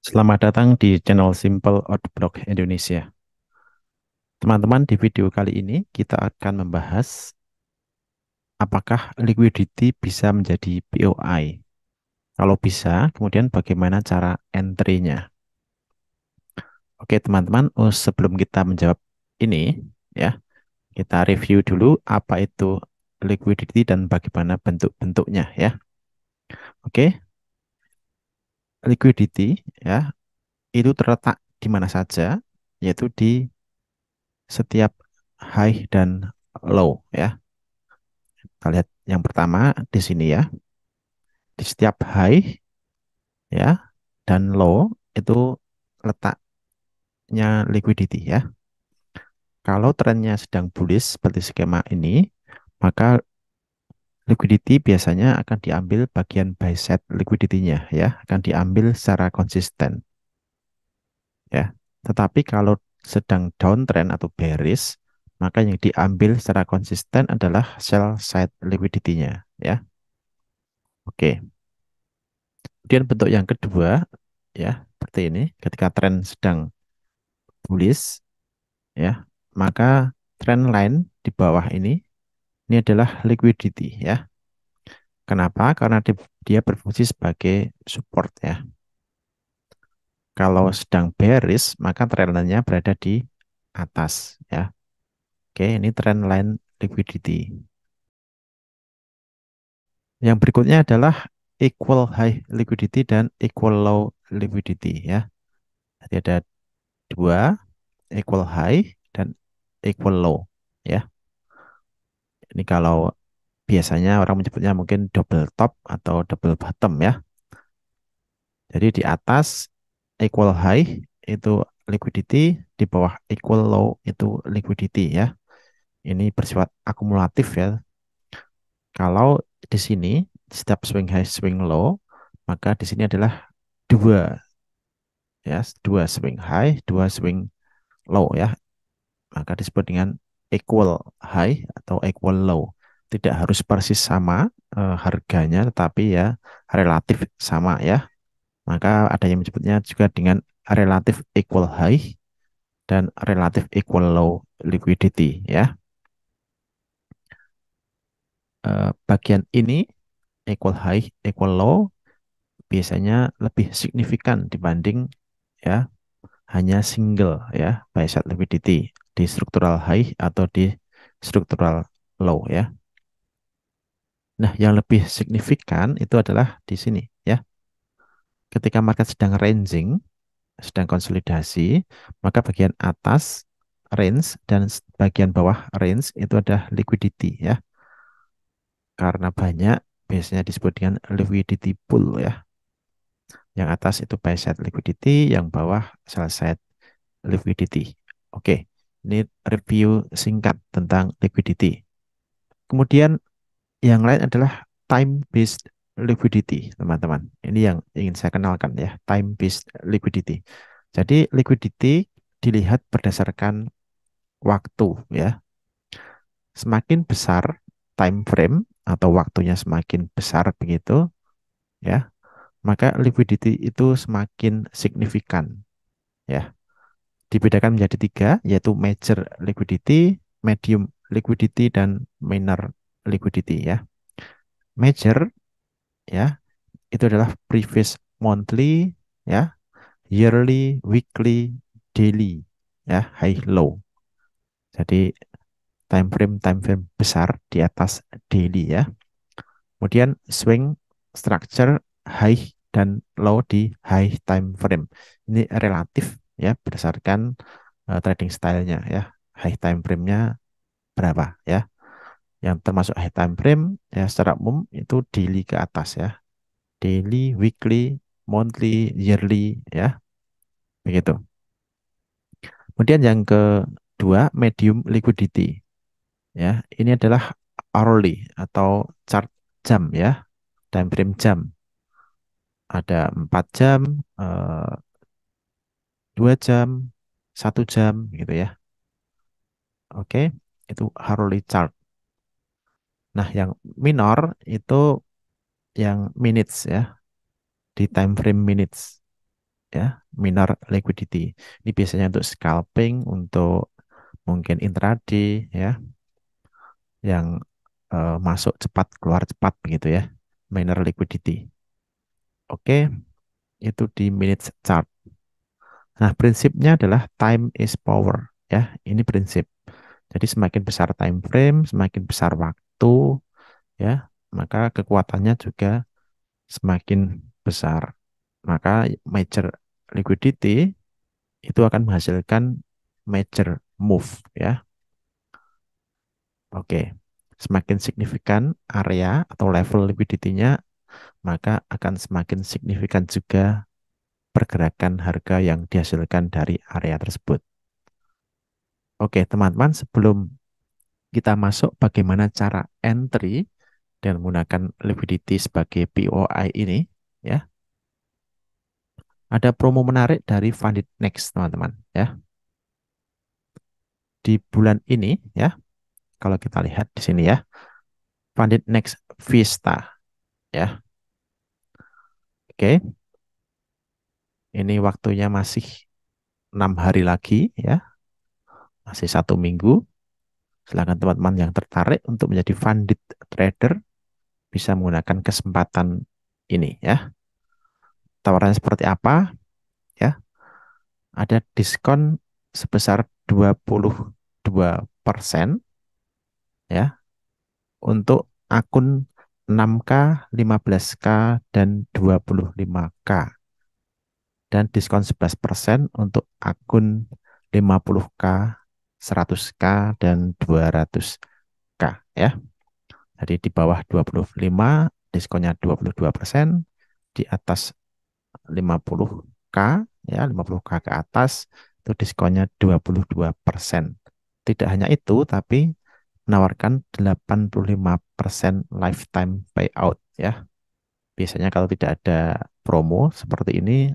Selamat datang di channel Simple Outlook Indonesia. Teman-teman, di video kali ini kita akan membahas apakah liquidity bisa menjadi POI. Kalau bisa, kemudian bagaimana cara entry-nya. Oke, teman-teman, sebelum kita menjawab ini, ya, kita review dulu apa itu liquidity dan bagaimana bentuk-bentuknya, ya. Oke, liquidity, ya, itu terletak di mana saja, yaitu di setiap high dan low, ya. Kita lihat yang pertama di sini ya. Di setiap high ya dan low itu letaknya liquidity ya. Kalau trennya sedang bullish seperti skema ini, maka liquidity biasanya akan diambil bagian buy side liquidity-nya ya, akan diambil secara konsisten ya. Tetapi kalau sedang downtrend atau bearish, maka yang diambil secara konsisten adalah sell side liquidity-nya ya. Oke. Kemudian bentuk yang kedua ya, seperti ini, ketika tren sedang bullish ya, maka trend line di bawah ini adalah liquidity ya. Kenapa? Karena dia berfungsi sebagai support ya. Kalau sedang bearish, maka trend line-nya berada di atas ya. Oke, ini trend line liquidity. Yang berikutnya adalah equal high liquidity dan equal low liquidity ya. Jadi ada dua, equal high dan equal low ya. Ini kalau biasanya orang menyebutnya mungkin double top atau double bottom ya. Jadi di atas equal high itu liquidity, di bawah equal low itu liquidity ya. Ini bersifat akumulatif ya. Kalau di sini setiap swing high, swing low, maka di sini adalah dua ya, dua swing high, dua swing low ya. Maka disebut dengan equal high atau equal low. Tidak harus persis sama harganya, tetapi ya relatif sama ya. Maka ada yang menyebutnya juga dengan relative equal high dan relative equal low liquidity ya. Bagian ini equal high, equal low biasanya lebih signifikan dibanding ya hanya single ya buy side liquidity di structural high atau di structural low ya. Nah, yang lebih signifikan itu adalah di sini ya. Ketika market sedang ranging, sedang konsolidasi, maka bagian atas range dan bagian bawah range itu ada liquidity ya. Karena banyak, biasanya disebut dengan liquidity pool ya. Yang atas itu buy side liquidity, yang bawah sell side liquidity. Oke, ini review singkat tentang liquidity. Kemudian yang lain adalah time based liquidity, teman-teman. Ini yang ingin saya kenalkan ya, time based liquidity. Jadi liquidity dilihat berdasarkan waktu ya. Semakin besar time frame atau waktunya semakin besar begitu ya, maka liquidity itu semakin signifikan ya. Dibedakan menjadi tiga, yaitu major liquidity, medium liquidity, dan minor liquidity ya. Major ya itu adalah previous monthly ya, yearly, weekly, daily ya, high low. Jadi time frame besar di atas daily ya. Kemudian swing structure high dan low di high time frame. Ini relatif ya berdasarkan trading stylenya ya. High time frame-nya berapa ya? Yang termasuk high time frame ya secara umum itu daily ke atas ya. Daily, weekly, monthly, yearly ya. Begitu. Kemudian yang kedua, medium liquidity. Ya, ini adalah hourly atau chart jam ya, time frame jam. Ada 4 jam, 2 jam, 1 jam gitu ya. Oke, itu hourly chart. Nah, yang minor itu yang minutes ya, di time frame minutes. ya, minor liquidity. Ini biasanya untuk scalping, untuk mungkin intraday ya, yang masuk cepat, keluar cepat begitu ya. Minor liquidity. Oke, itu di minutes chart. Nah, prinsipnya adalah time is power ya. Ini prinsip. Jadi semakin besar time frame, semakin besar waktu ya, maka kekuatannya juga semakin besar. Maka major liquidity itu akan menghasilkan major move ya. Oke. Semakin signifikan area atau level liquidity-nya, maka akan semakin signifikan juga pergerakan harga yang dihasilkan dari area tersebut. Oke, teman-teman, sebelum kita masuk bagaimana cara entry dan menggunakan liquidity sebagai POI ini, ya, ada promo menarik dari Funded Next, teman-teman, ya. Di bulan ini, ya, kalau kita lihat di sini ya, Funded Next Vista, ya. Oke, ini waktunya masih 6 hari lagi, ya, masih 1 minggu. Silakan teman-teman yang tertarik untuk menjadi funded trader bisa menggunakan kesempatan ini, ya. Tawarannya seperti apa? Ya, ada diskon sebesar 22% ya untuk akun 6K, 15K, dan 25K. Dan diskon 11% untuk akun 50K, 100K, dan 200K ya. Jadi di bawah 25 diskonnya 22%, di atas 50K ya, 50K ke atas itu diskonnya 22%. Tidak hanya itu, tapi menawarkan 85% lifetime payout ya. Biasanya kalau tidak ada promo seperti ini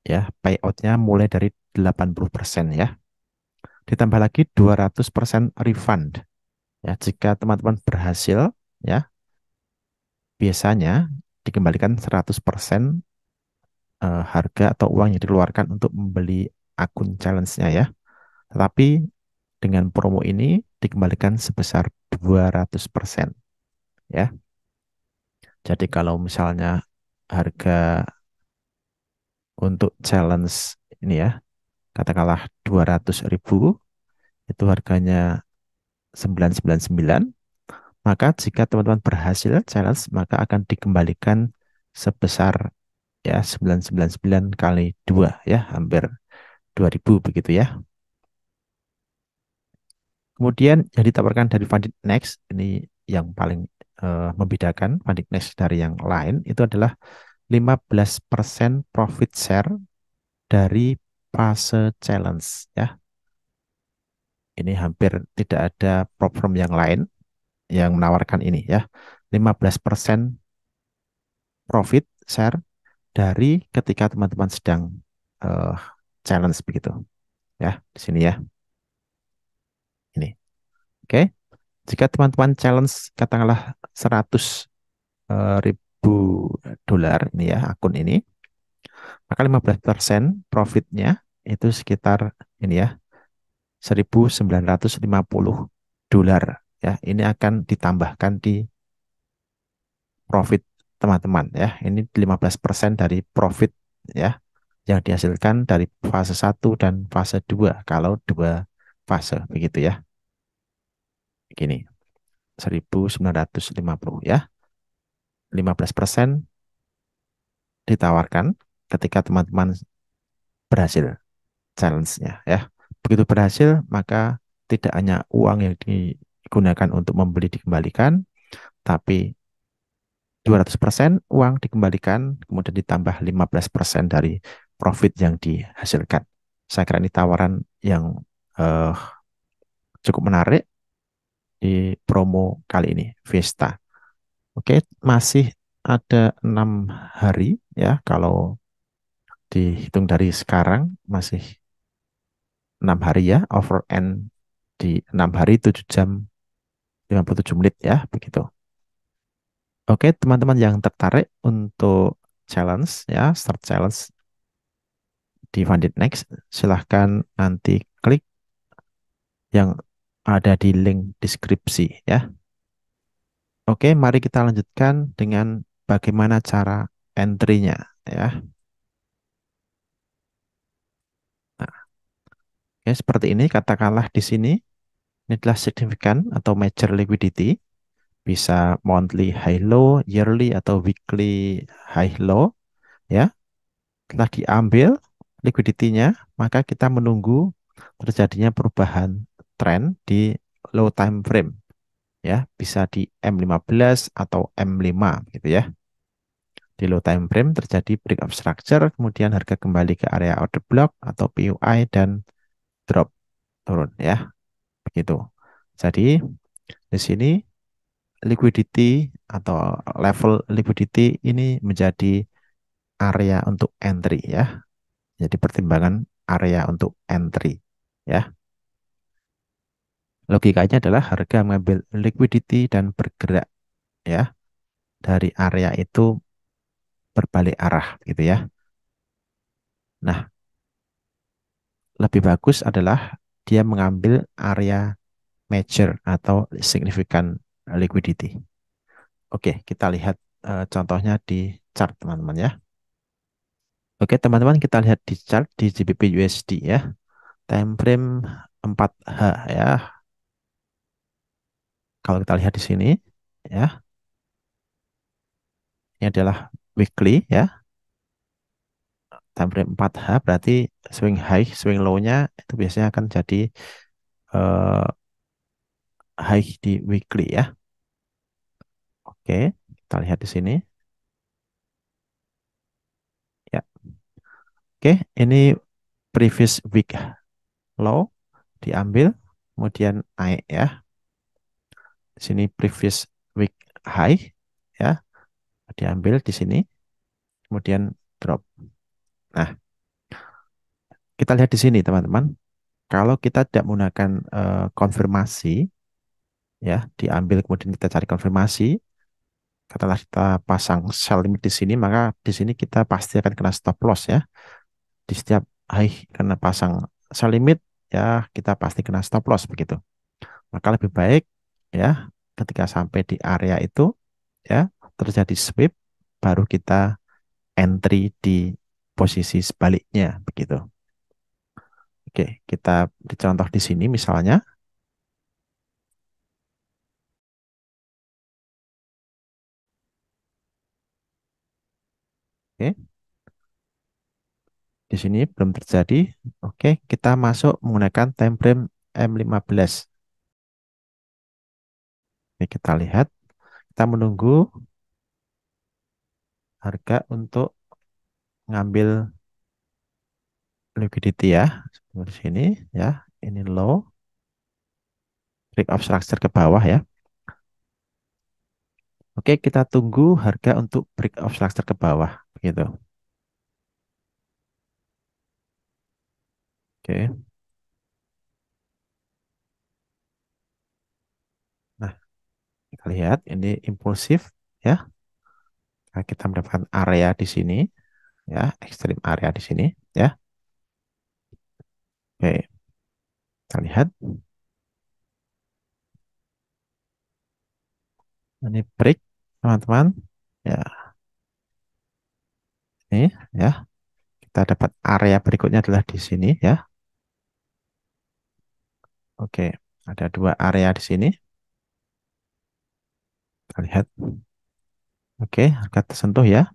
ya, payoutnya mulai dari 80% ya. Ditambah lagi 200% refund ya. Jika teman-teman berhasil ya, biasanya dikembalikan 100% harga atau uang yang dikeluarkan untuk membeli akun challenge-nya ya. Tetapi dengan promo ini dikembalikan sebesar 200% ya. Jadi kalau misalnya harga untuk challenge ini ya, katakanlah 200.000, itu harganya 999, maka jika teman-teman berhasil challenge, maka akan dikembalikan sebesar ya 999 kali 2 ya, hampir 2000 begitu ya. Kemudian yang ditawarkan dari Funded Next, ini yang paling membedakan Funded Next dari yang lain, itu adalah 15% profit share dari fase challenge ya. Ini hampir tidak ada platform yang lain yang menawarkan ini ya. 15% profit share dari ketika teman-teman sedang eh, challenge begitu ya. Di sini ya. Ini. Oke. Jika teman-teman challenge katakanlah 100.000 dolar ini ya, akun ini, maka 15% profitnya itu sekitar ini ya, 1.950 dolar ya. Ini akan ditambahkan di profit teman-teman ya. Ini 15% dari profit ya yang dihasilkan dari fase 1 dan fase 2 kalau dua fase begitu ya. Begini, 1.950 ya. 15% ditawarkan ketika teman-teman berhasil challenge-nya ya. Begitu berhasil, maka tidak hanya uang yang digunakan untuk membeli dikembalikan, tapi 200% uang dikembalikan, kemudian ditambah 15% dari profit yang dihasilkan. Saya kira ini tawaran yang eh, cukup menarik di promo kali ini, Vista. Oke, masih ada 6 hari ya, kalau dihitung dari sekarang masih 6 hari ya, over end di 6 hari 7 jam 57 menit ya, begitu. Oke, teman-teman yang tertarik untuk challenge ya, start challenge di funded next, silahkan nanti klik yang ada di link deskripsi ya. Oke, mari kita lanjutkan dengan bagaimana cara entry-nya ya. Nah, oke, seperti ini katakanlah di sini ini adalah significant atau major liquidity, bisa monthly high low, yearly atau weekly high low ya. Setelah diambil liquidity-nya, maka kita menunggu terjadinya perubahan tren di low time frame ya, bisa di M15 atau M5 gitu ya. Di low time frame terjadi break of structure, kemudian harga kembali ke area order block atau PUI dan drop turun ya, begitu. Jadi di sini liquidity atau level liquidity ini menjadi area untuk entry ya. Jadi pertimbangan area untuk entry ya. Logikanya adalah harga mengambil liquidity dan bergerak ya dari area itu berbalik arah gitu ya. Nah, lebih bagus adalah dia mengambil area major atau significant liquidity. Oke, kita lihat contohnya di chart teman-teman ya. Oke, teman-teman kita lihat di chart di GBP USD ya. Time frame 4H ya. Kalau kita lihat di sini ya, ini adalah weekly ya. Time frame 4H berarti swing high, swing low-nya itu biasanya akan jadi eh, high di weekly ya. Oke, kita lihat di sini ya. Oke, ini previous week low diambil, kemudian naik ya. Di sini previous week high ya, diambil di sini, kemudian drop. Nah, kita lihat di sini teman-teman. Kalau kita tidak menggunakan konfirmasi ya, diambil kemudian kita cari konfirmasi, katakanlah kita pasang sell limit di sini, maka di sini kita pasti akan kena stop loss ya. Di setiap high kena pasang sell limit ya, kita pasti kena stop loss begitu. Maka lebih baik ya ketika sampai di area itu ya terjadi sweep, baru kita entry di posisi sebaliknya begitu. Oke, kita dicontoh di sini misalnya. Oke, di sini belum terjadi. Oke, kita masuk menggunakan time frame M15. Oke, kita lihat, kita menunggu harga untuk ngambil liquidity ya. Seperti sini ya. Ini low, break of structure ke bawah ya. Oke, kita tunggu harga untuk break of structure ke bawah gitu. Oke. Nah, kita lihat ini impulsif ya. Nah, kita mendapatkan area di sini ya, ekstrim area di sini ya. Oke, kita lihat ini break teman-teman. Ya, ini ya. Kita dapat area berikutnya adalah di sini ya. Oke, ada dua area di sini. Kita lihat. Oke, harga tersentuh ya.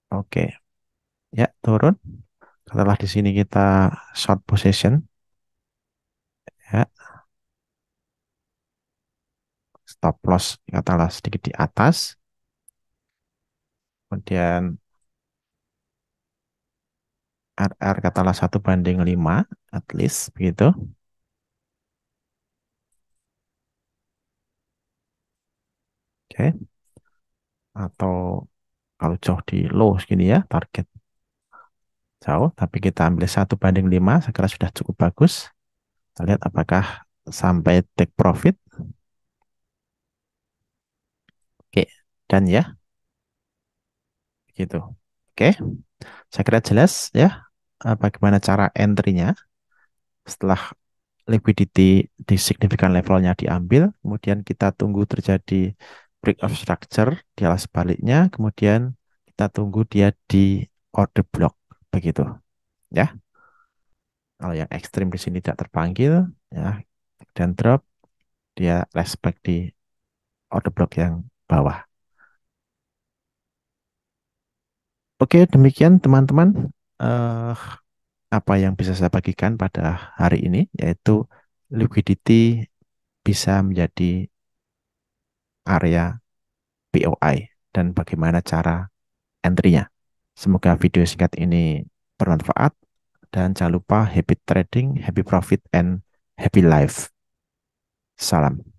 Oke, ya turun. Setelah di sini kita short position ya, stop loss katakanlah sedikit di atas. Kemudian RR katakanlah 1/5 at least begitu. Oke, atau kalau jauh di low segini ya, target jauh, tapi kita ambil 1/5, saya kira sudah cukup bagus. Kita lihat apakah sampai take profit. Oke, dan ya, gitu. Oke. Saya kira jelas ya, bagaimana cara entry-nya setelah liquidity di signifikan levelnya diambil, kemudian kita tunggu terjadi break of structure di alas baliknya, kemudian kita tunggu dia di order block begitu ya. Kalau yang ekstrim di sini tidak terpanggil ya, dan drop, dia respect di order block yang bawah. Oke, demikian teman-teman, eh, apa yang bisa saya bagikan pada hari ini, yaitu liquidity bisa menjadi area POI dan bagaimana cara entry-nya. Semoga video singkat ini bermanfaat dan jangan lupa happy trading, happy profit, and happy life. Salam.